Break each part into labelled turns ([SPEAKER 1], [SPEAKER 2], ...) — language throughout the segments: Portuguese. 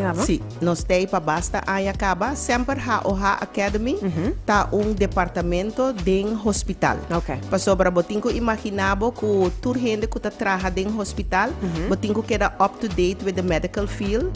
[SPEAKER 1] Acaba?
[SPEAKER 2] Sim, nós temos para basta em Acaba, sempre HOHA Academy, tá departamento de hospital.
[SPEAKER 1] Ok.
[SPEAKER 2] Para sobra, botinho imaginabo que o tour gente que trabalha em hospital, botinho que era up to date with the medical field.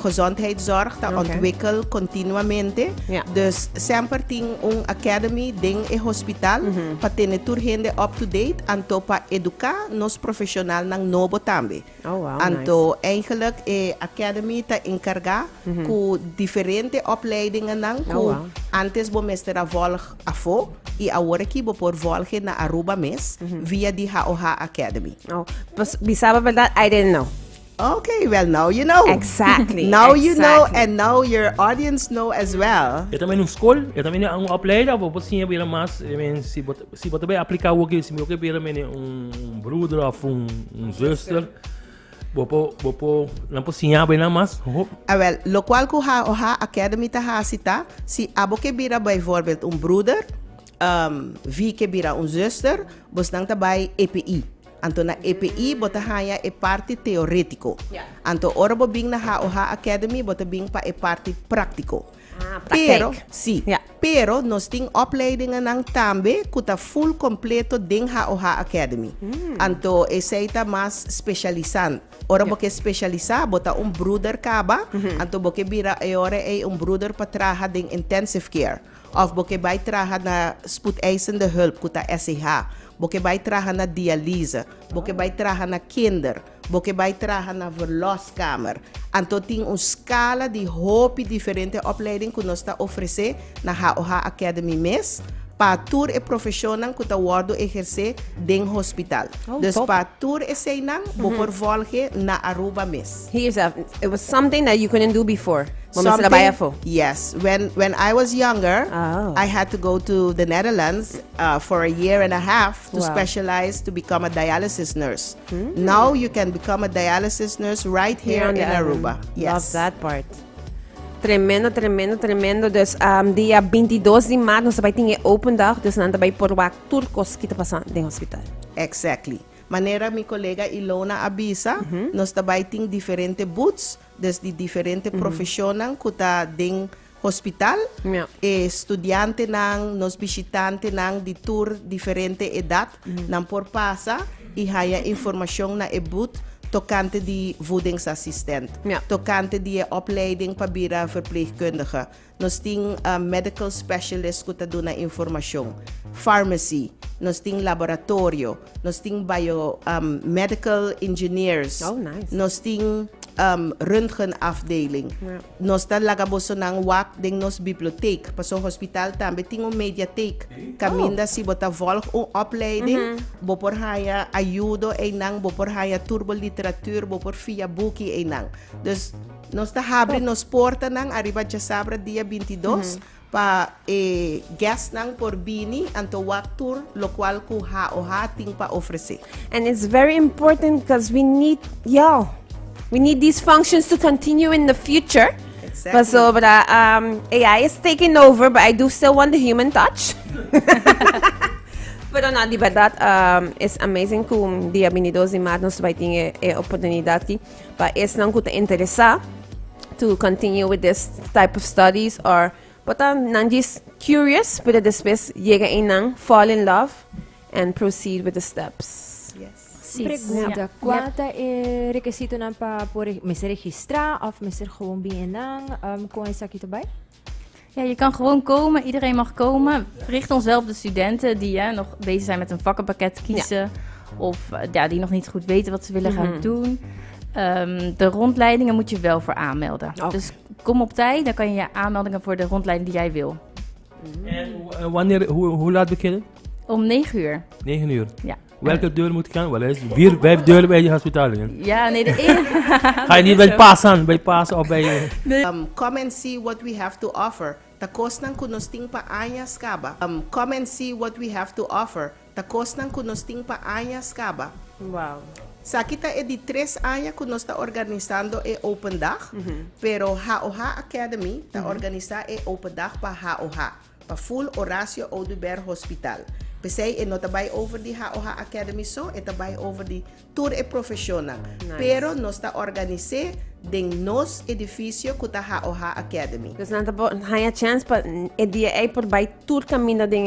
[SPEAKER 2] Gezondheidszorg dat ontwikkelt continuamente.
[SPEAKER 1] Ja.
[SPEAKER 2] Dus sempre tem academy dentro do hospital para ter gente up to date en para educar nos profissional nang nobo também.
[SPEAKER 1] Oh, wow,
[SPEAKER 2] Anto eigenlijk academy ta encarga com diferente opleidingen nang
[SPEAKER 1] wow.
[SPEAKER 2] antes bo meester a volg afo e agora que bo por volgen na Aruba mes via die HOHA Academy.
[SPEAKER 1] Oh, bisaba verdad? I didn't know.
[SPEAKER 2] Okay, well, now you know.
[SPEAKER 1] Exactly.
[SPEAKER 2] Now you know, and now your audience know as well.
[SPEAKER 3] Eu também no school, eu também não opleiden, vou sim ver mais, se você vai aplicar o que se você ver brother of zuster, vou não posso bem mais.
[SPEAKER 2] Well, lo qual que HOHA Academy ta hasita, si abo que bira bijvoorbeeld broeder, wie que bira zuster, bos nang tabay EPI. Anto na EPI bota haya parte teórico.
[SPEAKER 1] Yeah.
[SPEAKER 2] Anto ora bo bing na HOHA Academy bota bing pa parte prático.
[SPEAKER 1] Praktijk.
[SPEAKER 2] Pero nós tem opleidingen nang tambe kuta full completo ding HOHA Academy. Anto eseita mas specializant. Ora bo que specializar bota broeder kaba, anto bo que bira ora broeder pa traha ding intensive care. Of bo que bij traha na spoedeisende hulp kuta SEH. Boke bij tragen na dialyse, boke bij tragen na kinder, boke bij tragen na verloskamer. En tot in een scala die hoop diferente opleiding que nós está oferecer na HOHA Academy mes. Pa tour e profissional que ta worden exercer den hospital. Dus pa tour e seinang por volge na Aruba mes.
[SPEAKER 1] It was something that you couldn't do before.
[SPEAKER 2] Yes. When I was younger, I had to go to the Netherlands for a year and a half to specialize to become a dialysis nurse. Now you can become a dialysis nurse right here in Aruba. Yes.
[SPEAKER 1] Love that part. Tremendo. Dus dia 22 de maart nós vai ter open dag, dus nós vai por wak turcos que tá passando no hospital.
[SPEAKER 2] Exactly. Manera mi colega Ilona avisa, nós também tem diferente booths, dus die diferente profissional que tá den hospital, estudiante nang, nos visitante nang di tour diferente edad, nang por passa e haya informação na e-booth tocante die voedingsassistent, tocante die opleiding pabira verpleegkundige. Nos ting medical specialist kuta doen na information, pharmacy, nos ting laboratorio, nos ting medical engineers, nos ting röntgenafdeling. Nos ta lagaboso ng wak ding nos bibliotheek. Paso hospital tambe ting mediatheek. Kaminda si bota volg opleiding, bo por haya ayudo nang, bo por haya turbo literatuur, bo por via boekie nang. Dus nos ta habre nos porta nang arriba ja sabra dia 22 pa guest nang por bini anto wak tour lo cual ku HOHA ting pa ofrece.
[SPEAKER 1] And it's very important because we need these functions to continue in the future.
[SPEAKER 2] Exactly.
[SPEAKER 1] So, but AI is taking over, but I do still want the human touch. Pero na di verdad is amazing kung dia 22 de maart nos vai ter oportunidade aqui para esse não que interessa to continue with this type of studies or but nan just curious but depois chega em fall in love and proceed with the steps.
[SPEAKER 4] Pergunta, quanto é requisito para me se registrar of me se gewoon binnen kon je zakje erbij?
[SPEAKER 5] Ja, je kan gewoon komen. Iedereen mag komen. Richt ons wel op de studenten die nog bezig zijn met een vakkenpakket kiezen. Of die nog niet goed weten wat ze willen gaan doen. De rondleidingen moet je wel voor aanmelden. Dus kom op tijd, dan kan je aanmeldingen voor de rondleiding die jij wil.
[SPEAKER 3] En wanneer, hoe laat beginnen?
[SPEAKER 5] Om 9 uur.
[SPEAKER 3] 9 uur?
[SPEAKER 5] Ja.
[SPEAKER 3] Welke deur moet ik gaan? Wel eens 4, 5 deuren bij je hospitaal.
[SPEAKER 5] Ja, nee, de ene...
[SPEAKER 3] Ga je niet bij passen of bij...
[SPEAKER 2] Come and see what we have to offer. Ta kostan kunosting pa anyas kaba. Come and see what we have to offer. Ta kostan kunosting pa anyas kaba.
[SPEAKER 1] Wow.
[SPEAKER 2] Sa kita di 3 años que nos está organizando open dag, pero HOHA Academy está organiza open dag pa HOHA, pa Full Horacio Oduber Hospital. Pesay e notabay over di HOH Academy so, etabay over di tour e profesional.
[SPEAKER 1] Nice.
[SPEAKER 2] Pero nos ta organize ding nos edificio kuta HOH Academy.
[SPEAKER 1] Dus dan heb je chance pa die ei por bij tour camina ding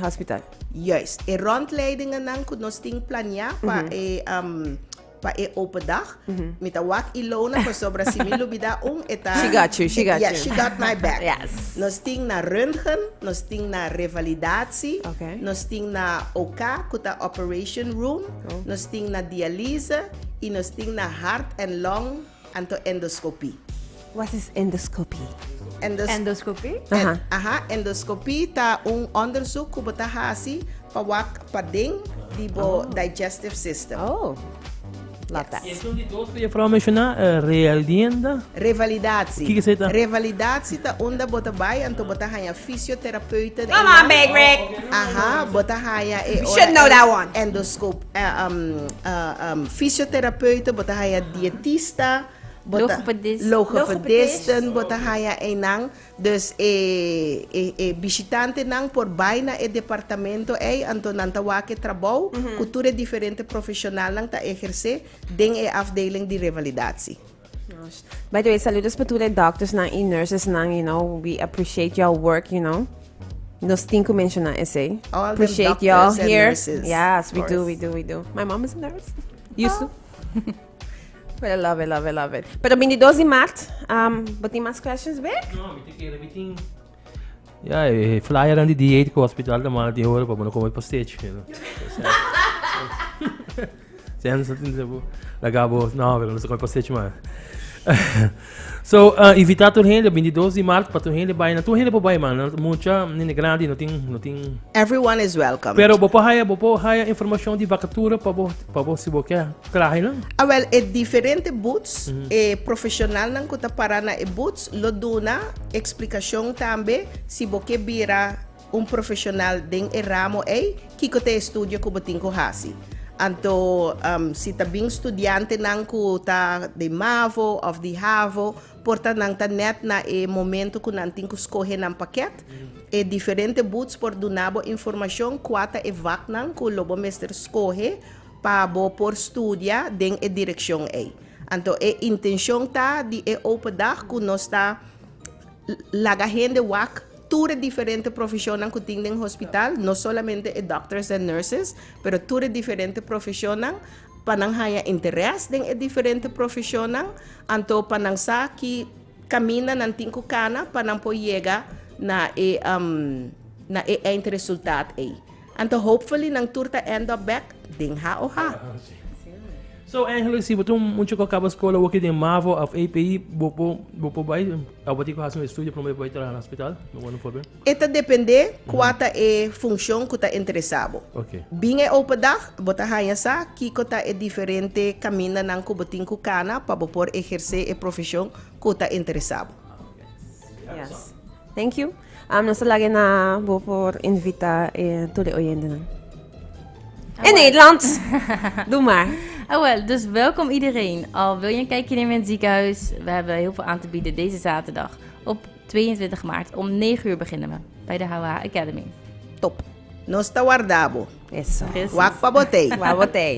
[SPEAKER 1] hospital.
[SPEAKER 2] Juist. E rondleidingen dan kun nos ting plania pa open dag. Met een wak Ilona voor sobra similu bida eta.
[SPEAKER 1] She got you, she got
[SPEAKER 2] yeah,
[SPEAKER 1] you.
[SPEAKER 2] she got my back.
[SPEAKER 1] Yes.
[SPEAKER 2] Nos ting na röntgen, nos ting na revalidatie,
[SPEAKER 1] Okay.
[SPEAKER 2] nos ting na OK, kuta operation room, nos ting na dialyse, en nos ting na hart en long anto endoscopie.
[SPEAKER 1] Wat is endoscopie?
[SPEAKER 4] Endoscopie?
[SPEAKER 2] Endoscopie ta onderzoek kubata hasi pa wak pa ding di bo digestive system.
[SPEAKER 1] Oh. Love that.
[SPEAKER 3] E então de dois que eu falo mencionar, realienda.
[SPEAKER 2] Revalidatie.
[SPEAKER 3] Kijk eens uit dan.
[SPEAKER 2] Revalidatie ta onda bota bai anto bota haya fysiotherapeuten.
[SPEAKER 1] Come on, Big Rick.
[SPEAKER 2] Bota haya
[SPEAKER 1] You should know that one.
[SPEAKER 2] Endoscope fysiotherapeuten, bota haya diëtista,
[SPEAKER 5] Logopedist.
[SPEAKER 2] logopedisten, bota haya enang. Dus visitante nang por bai na departamento anto nantawake trabaho, cultura diferente profissional nang ta exerce ding afdeling di revalidatie.
[SPEAKER 1] By the way, saludos para todos os doctors e nurses, you know, we appreciate your work, you know. Nos tinko mencionar esse.
[SPEAKER 2] All them
[SPEAKER 1] Appreciate y'all
[SPEAKER 2] doctors and
[SPEAKER 1] here.
[SPEAKER 2] nurses,
[SPEAKER 1] Yes, we
[SPEAKER 2] of
[SPEAKER 1] do,
[SPEAKER 2] course.
[SPEAKER 1] we do, we do. My mom is a nurse. Used to. But I love it, love it, love it. Pero 22 de março, but tem mais questions back?
[SPEAKER 3] Não, everything. Ja, flyer aan die dieet ko hospital na mga die horen pa mo komen pa stage. Sen sa tin sa bu. Lagabo, não, não se pa stage man. So, invitar tu gente 22 de março para tu gente vai na tu gente pa vai man, mucha nem grande, não tem.
[SPEAKER 2] Everyone is welcome.
[SPEAKER 3] Pero bopo haya informação de vacatura para se boquer traje não?
[SPEAKER 2] Well, diferente boots, profissional nang kuta para na boots, lo duna explicação também se boque bira profissional ding ramo kiko te estudio ko bating ko hasi. Anto si tabing estudyante nang kuta de MAVO of the HAVO, porta nang tanet na momento ko nanting ko skohe ng paket. Diferente boots por dunabo informação kwata vak nang ko lobo mester skohe pa bo por studia ding direksyon Anto intention ta di open dag ko nos ta lagahende wak ture diferente profesional que tem no hospital, não solamente doctors and nurses, pero ture diferente profesional, panang haya interesse ding diferente profesional, anto panang sa ki camina ng tingko kana, panang po yega na resultat Anto hopefully nang turta end up back ding ha.
[SPEAKER 3] So eigenlijk zie we toen moet je ook hebben scholen ook in MAVO of API bopo bij wat ik had een studie promover bij het hospitaal nog een voorbeeld.
[SPEAKER 2] Ita depende quata função que tá interessado.
[SPEAKER 3] Okay.
[SPEAKER 2] Binge open dag, bota haya sa kiko ta diferente camina nang kubuting kukana pa por exercer profissão que tá interessado.
[SPEAKER 1] Yes. Thank you. Nos lagi na por invitar todo de oyenden. In Nederland. Doe maar.
[SPEAKER 5] Oh wel, dus welkom iedereen. Al wil je een kijkje nemen in het ziekenhuis, we hebben heel veel aan te bieden deze zaterdag. Op 22 maart om 9 uur beginnen we bij de HOH Academy.
[SPEAKER 2] Top. Nos ta guardabo.
[SPEAKER 1] Eso.
[SPEAKER 2] Wak pa botei.
[SPEAKER 1] Wabotei.